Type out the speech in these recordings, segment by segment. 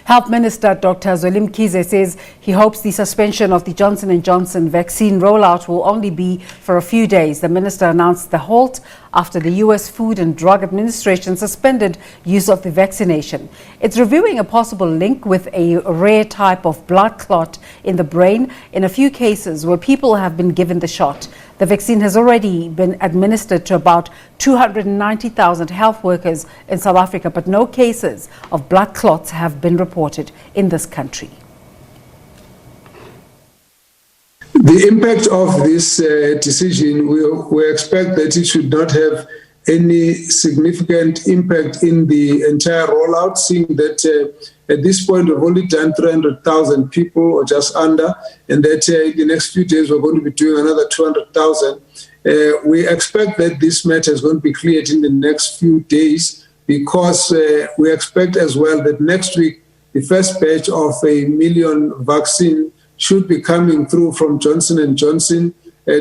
Health Minister Dr Zweli Mkhize says he hopes the suspension of the Johnson & Johnson vaccine rollout will only be for a few days. The minister announced the halt after the U.S. Food and Drug Administration suspended use of the vaccination. It's reviewing a possible link with a rare type of blood clot in the brain in a few cases where people have been given the shot. The vaccine has already been administered to about 290,000 health workers in South Africa, but no cases of blood clots have been reported in this country. The impact of this decision, we expect that it should not have any significant impact in the entire rollout, seeing that at this point we've only done 300,000 people or just under, and that in the next few days we're going to be doing another 200,000. We expect that this matter is going to be cleared in the next few days, because we expect as well that next week the first batch of 1 million vaccine should be coming through from Johnson & Johnson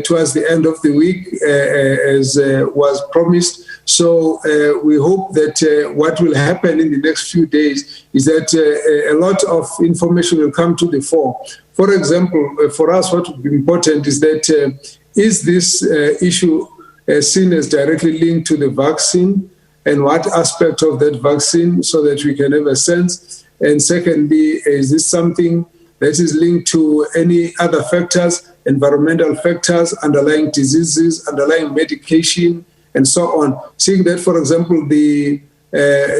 towards the end of the week, as was promised. So we hope that what will happen in the next few days is that a lot of information will come to the fore. For example, for us, what would be important is that is this issue seen as directly linked to the vaccine, and what aspect of that vaccine, so that we can have a sense. And secondly, is this something that is linked to any other factors, environmental factors, underlying diseases, underlying medication, and so on. Seeing that, for example, the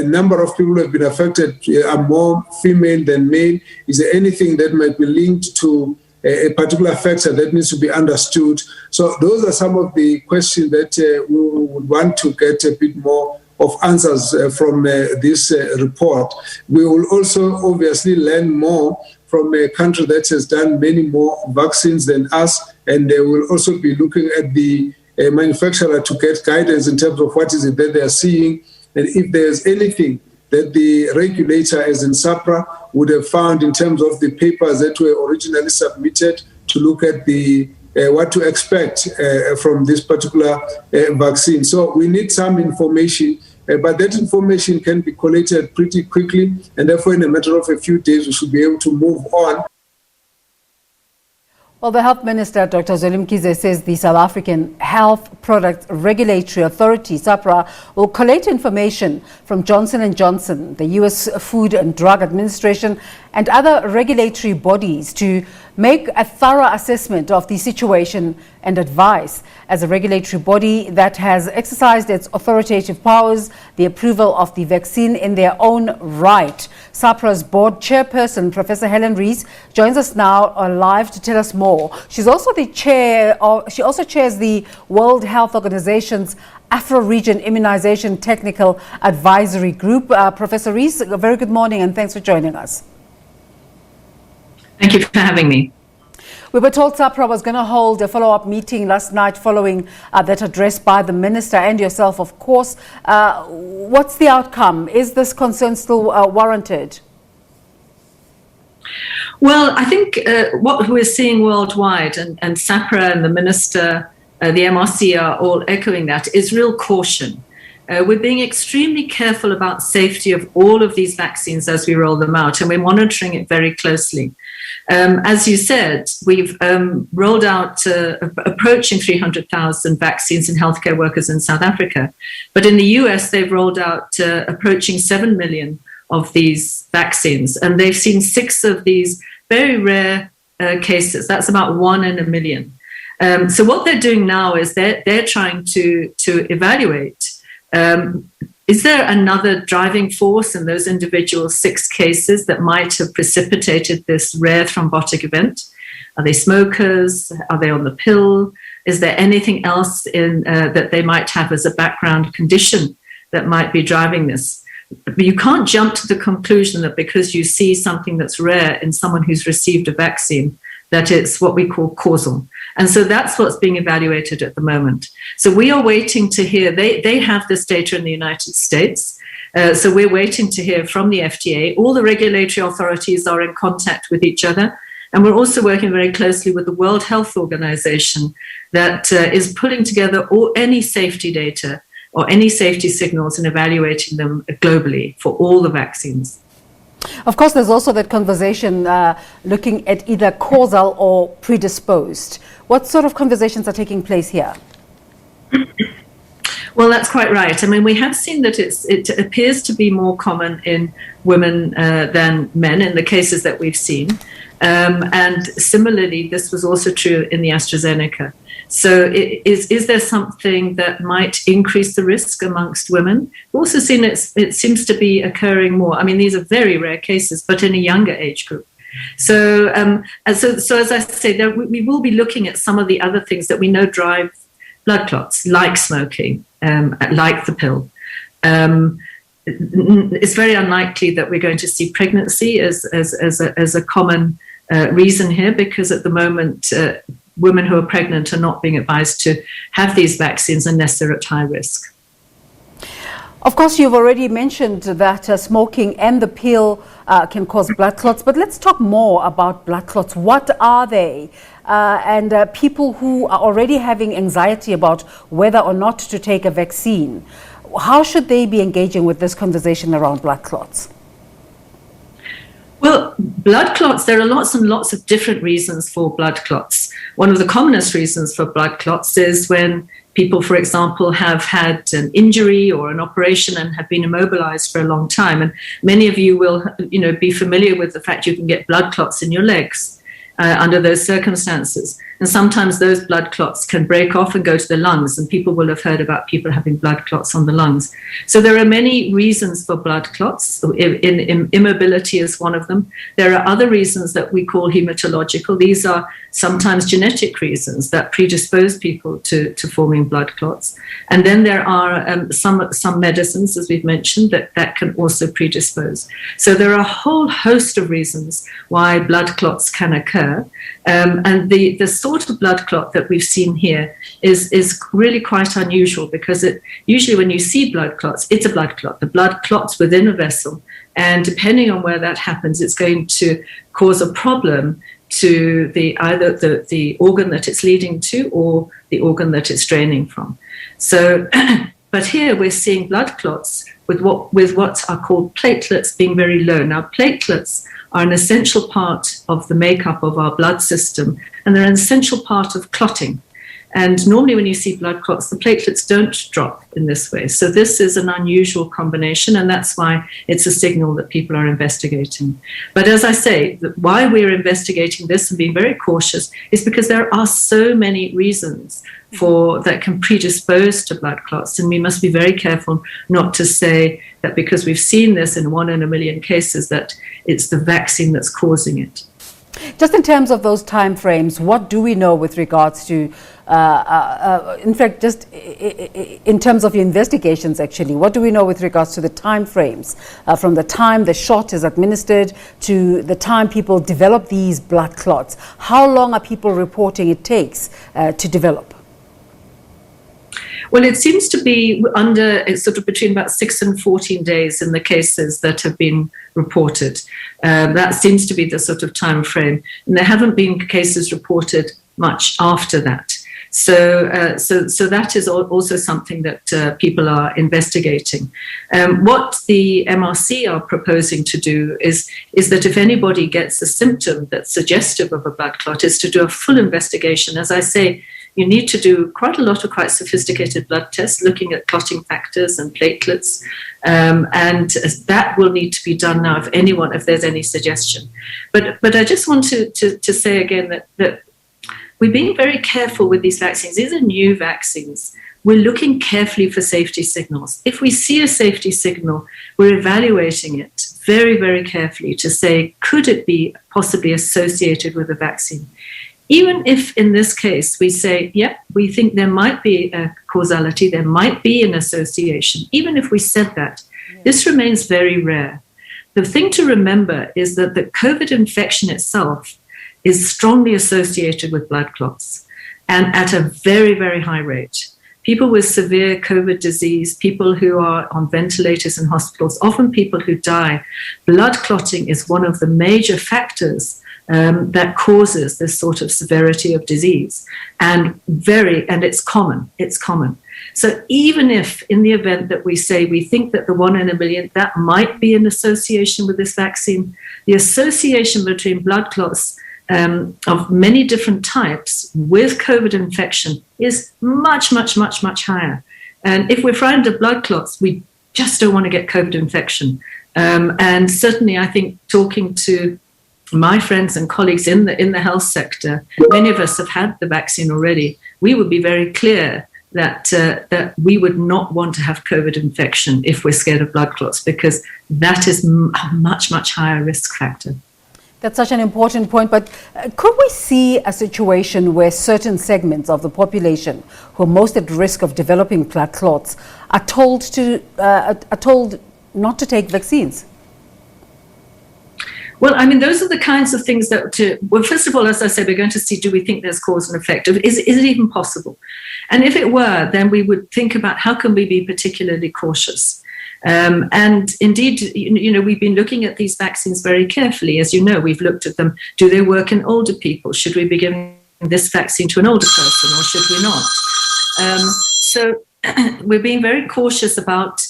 number of people who have been affected are more female than male, is there anything that might be linked to a particular factor that needs to be understood? So those are some of the questions that we would want to get a bit more of answers from this report. We will also obviously learn more from a country that has done many more vaccines than us, and they will also be looking at the manufacturer to get guidance in terms of what is it that they are seeing, and if there's anything that the regulator, as in SAHPRA, would have found in terms of the papers that were originally submitted to look at the what to expect from this particular vaccine. So we need some information, but that information can be collated pretty quickly, and therefore in a matter of a few days we should be able to move on. Well, the Health Minister, Dr Zweli Mkhize, says the South African Health Product Regulatory Authority, SAHPRA, will collate information from Johnson & Johnson, the U.S. Food and Drug Administration, and other regulatory bodies to make a thorough assessment of the situation and advice. As a regulatory body that has exercised its authoritative powers, the approval of the vaccine in their own right. SAHPRA's board chairperson, Professor Helen Rees, joins us now live to tell us more. She's also the chair, she also chairs the World Health Organization's AFRO Region Immunization Technical Advisory Group. Professor Rees, a very good morning and thanks for joining us. Thank you for having me. We were told SAHPRA was going to hold a follow-up meeting last night following that address by the minister and yourself, of course. What's the outcome? Is this concern still warranted? Well, I think what we're seeing worldwide, and SAHPRA and the minister, the MRC are all echoing that, is real caution. We're being extremely careful about safety of all of these vaccines as we roll them out, and we're monitoring it very closely. As you said, we've rolled out approaching 300,000 vaccines in healthcare workers in South Africa. But in the US, they've rolled out approaching 7 million of these vaccines. And they've seen 6 of these very rare cases. That's about 1 in a million. So what they're doing now is they're trying to evaluate, is there another driving force in those individual 6 cases that might have precipitated this rare thrombotic event? Are they smokers? Are they on the pill? Is there anything else that they might have as a background condition that might be driving this? But you can't jump to the conclusion that because you see something that's rare in someone who's received a vaccine, that it's what we call causal. And so that's what's being evaluated at the moment. So we are waiting to hear, they have this data in the United States. So we're waiting to hear from the FDA. All the regulatory authorities are in contact with each other. And we're also working very closely with the World Health Organization that is putting together any safety data or any safety signals and evaluating them globally for all the vaccines. Of course, there's also that conversation looking at either causal or predisposed. What sort of conversations are taking place here? Well, that's quite right. I mean, we have seen that it appears to be more common in women than men in the cases that we've seen. And similarly, this was also true in the AstraZeneca. So is there something that might increase the risk amongst women? We've also seen it seems to be occurring more. I mean, these are very rare cases, but in a younger age group. So as I say, we will be looking at some of the other things that we know drive blood clots, like smoking, like the pill. It's very unlikely that we're going to see pregnancy as a common reason here, because at the moment, women who are pregnant are not being advised to have these vaccines unless they're at high risk. Of course, you've already mentioned that smoking and the pill can cause blood clots, but let's talk more about blood clots. What are they? And people who are already having anxiety about whether or not to take a vaccine, how should they be engaging with this conversation around blood clots? Well, blood clots, there are lots and lots of different reasons for blood clots. One of the commonest reasons for blood clots is when people, for example, have had an injury or an operation and have been immobilized for a long time. And many of you will, be familiar with the fact you can get blood clots in your legs under those circumstances. And sometimes those blood clots can break off and go to the lungs, and people will have heard about people having blood clots on the lungs. So there are many reasons for blood clots. Immobility is one of them. There are other reasons that we call hematological. These are sometimes genetic reasons that predispose people to forming blood clots. And then there are some medicines, as we've mentioned, that can also predispose. So there are a whole host of reasons why blood clots can occur. And the sort of blood clot that we've seen here is really quite unusual, because usually when you see blood clots, it's a blood clot. The blood clots within a vessel, and depending on where that happens, it's going to cause a problem to either the organ that it's leading to or the organ that it's draining from. So, but here we're seeing blood clots with what are called platelets being very low. Now, platelets are an essential part of the makeup of our blood system, and they're an essential part of clotting. And normally when you see blood clots, the platelets don't drop in this way. So this is an unusual combination, and that's why it's a signal that people are investigating. But as I say, why we're investigating this and being very cautious is because there are so many reasons that can predispose to blood clots, and we must be very careful not to say that because we've seen this in 1 in a million cases that it's the vaccine that's causing it. Just in terms of those time frames, what do we know with regards to, in fact, just in terms of your investigations, actually, what do we know with regards to the time frames from the time the shot is administered to the time people develop these blood clots? How long are people reporting it takes to develop? Well, it seems to be it's sort of between about 6 and 14 days in the cases that have been reported. That seems to be the sort of time frame. And there haven't been cases reported much after that. So that is also something that people are investigating. What the MRC are proposing to do is that if anybody gets a symptom that's suggestive of a blood clot, is to do a full investigation. As I say, you need to do quite a lot of quite sophisticated blood tests looking at clotting factors and platelets. And that will need to be done now if there's any suggestion. But I just want to say again that we're being very careful with these vaccines. These are new vaccines. We're looking carefully for safety signals. If we see a safety signal, we're evaluating it very, very carefully to say, could it be possibly associated with a vaccine? Even if in this case we say, yeah, we think there might be a causality, there might be an association, even if we said that, this remains very rare. The thing to remember is that the COVID infection itself is strongly associated with blood clots, and at a very, very high rate. people with severe COVID disease, people who are on ventilators in hospitals, often people who die. Blood clotting is one of the major factors that causes this sort of severity of disease, and it's common. It's common. So even if in the event that we say we think that the 1 in a million, that might be an association with this vaccine, the association between blood clots of many different types with COVID infection is much, much, much, much higher. And if we're frightened of blood clots, we just don't want to get COVID infection. And certainly I think talking to my friends and colleagues in the health sector, many of us have had the vaccine already. We would be very clear that we would not want to have COVID infection if we're scared of blood clots, because that is a much, much higher risk factor. That's such an important point, but could we see a situation where certain segments of the population who are most at risk of developing blood clots are told not to take vaccines? Well, I mean, those are the kinds of things that, well, first of all, as I said, we're going to see, do we think there's cause and effect? Is it even possible? And if it were, then we would think about how can we be particularly cautious? And indeed, we've been looking at these vaccines very carefully. As you know, we've looked at them. Do they work in older people? Should we be giving this vaccine to an older person, or should we not? So we're being very cautious about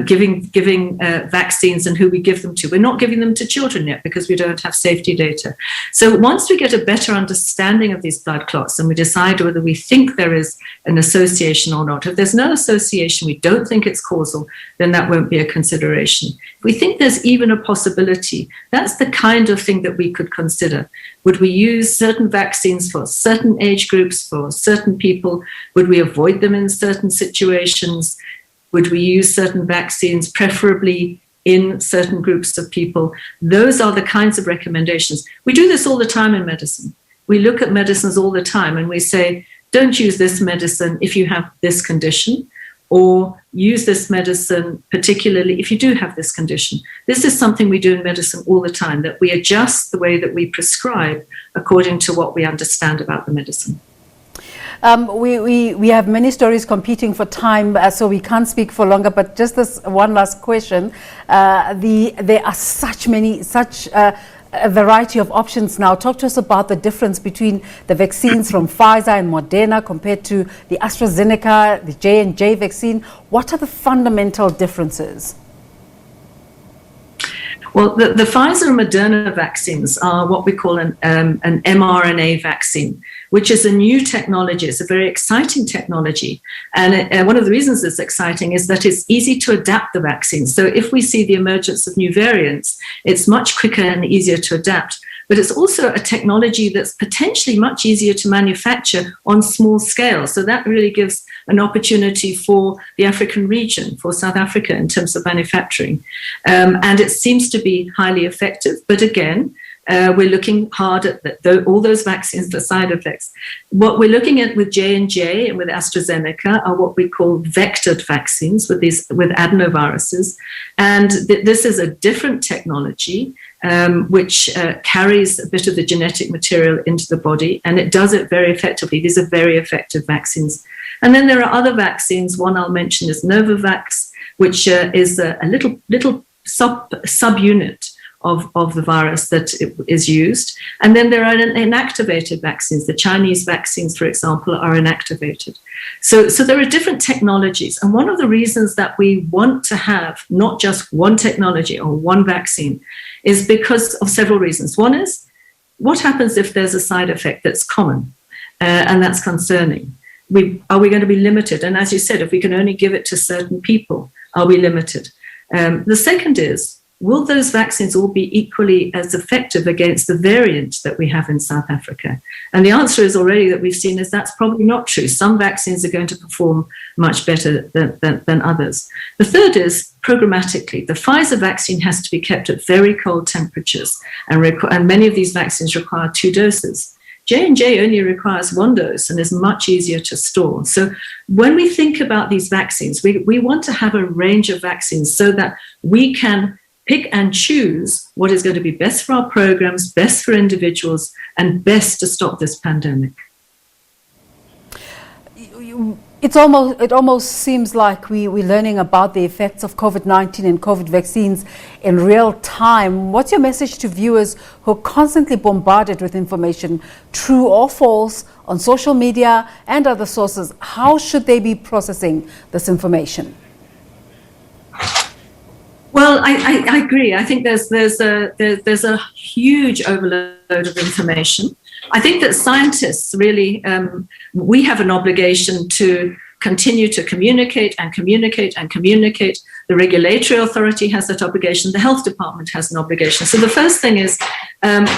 giving vaccines and who we give them to. We're not giving them to children yet because we don't have safety data. So once we get a better understanding of these blood clots and we decide whether we think there is an association or not, if there's no association, we don't think it's causal, then that won't be a consideration. If we think there's even a possibility, that's the kind of thing that we could consider. Would we use certain vaccines for certain age groups, for certain people? Would we avoid them in certain situations? Would we use certain vaccines, preferably in certain groups of people? Those are the kinds of recommendations. We do this all the time in medicine. We look at medicines all the time and we say, don't use this medicine if you have this condition, or use this medicine particularly if you do have this condition. This is something we do in medicine all the time, that we adjust the way that we prescribe according to what we understand about the medicine. We have many stories competing for time, so we can't speak for longer, but just this one last question. There are such a variety of options now. Talk to us about the difference between the vaccines from Pfizer and Moderna compared to the AstraZeneca, the J&J vaccine. What are the fundamental differences? Well, the Pfizer and Moderna vaccines are what we call an mRNA vaccine, which is a new technology. It's a very exciting technology. And one of the reasons it's exciting is that it's easy to adapt the vaccine. So if we see the emergence of new variants, it's much quicker and easier to adapt. But it's also a technology that's potentially much easier to manufacture on small scale. So that really gives an opportunity for the African region, for South Africa, in terms of manufacturing. And it seems to be highly effective. But again, we're looking hard at all those vaccines for side effects. What we're looking at with J&J and with AstraZeneca are what we call vectored vaccines with adenoviruses. And this is a different technology which carries a bit of the genetic material into the body, and it does it very effectively. These are very effective vaccines. And then there are other vaccines. One I'll mention is Novavax, which is a little subunit of the virus that is used. And then there are inactivated vaccines. The Chinese vaccines, for example, are inactivated. So there are different technologies. And one of the reasons that we want to have not just one technology or one vaccine is because of several reasons. One is, what happens if there's a side effect that's common and that's concerning? Are we going to be limited? And as you said, if we can only give it to certain people, are we limited? The second is, will those vaccines all be equally as effective against the variant that we have in South Africa? And the answer is already that we've seen is that's probably not true. Some vaccines are going to perform much better than others. The third is programmatically. The Pfizer vaccine has to be kept at very cold temperatures, and many of these vaccines require 2 doses. J&J only requires 1 dose and is much easier to store. So when we think about these vaccines, we want to have a range of vaccines so that we can pick and choose what is going to be best for our programs, best for individuals, and best to stop this pandemic. It almost seems like we're learning about the effects of COVID-19 and COVID vaccines in real time. What's your message to viewers who are constantly bombarded with information, true or false, on social media and other sources? How should they be processing this information? Well, I agree. I think there's a huge overload of information. I think that scientists really, we have an obligation to continue to communicate and communicate and communicate. The regulatory authority has that obligation. The health department has an obligation. So the first thing is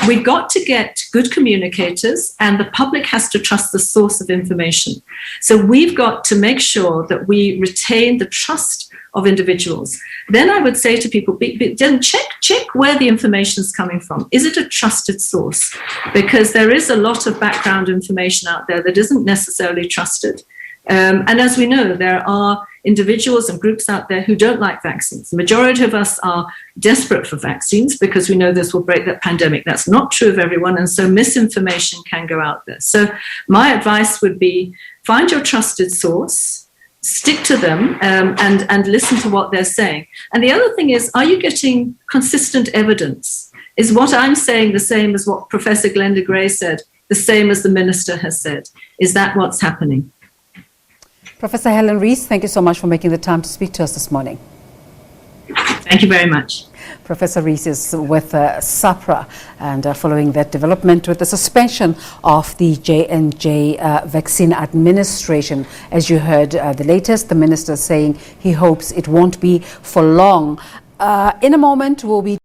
we've got to get good communicators, and the public has to trust the source of information. So we've got to make sure that we retain the trust of individuals. Then I would say to people, then check where the information is coming from. Is it a trusted source? Because there is a lot of background information out there that isn't necessarily trusted. And as we know, there are individuals and groups out there who don't like vaccines. The majority of us are desperate for vaccines because we know this will break the pandemic. That's not true of everyone, and so misinformation can go out there. So my advice would be find your trusted source, stick to them, and listen to what they're saying. And the other thing is, are you getting consistent evidence? Is what I'm saying the same as what Professor Glenda Gray said, the same as the minister has said? Is that what's happening? Professor Helen Rees, thank you so much for making the time to speak to us this morning. Thank you very much. Professor Rees is with SAHPRA, and following that development with the suspension of the J&J vaccine administration. As you heard the latest, the minister saying he hopes it won't be for long. In a moment, we'll be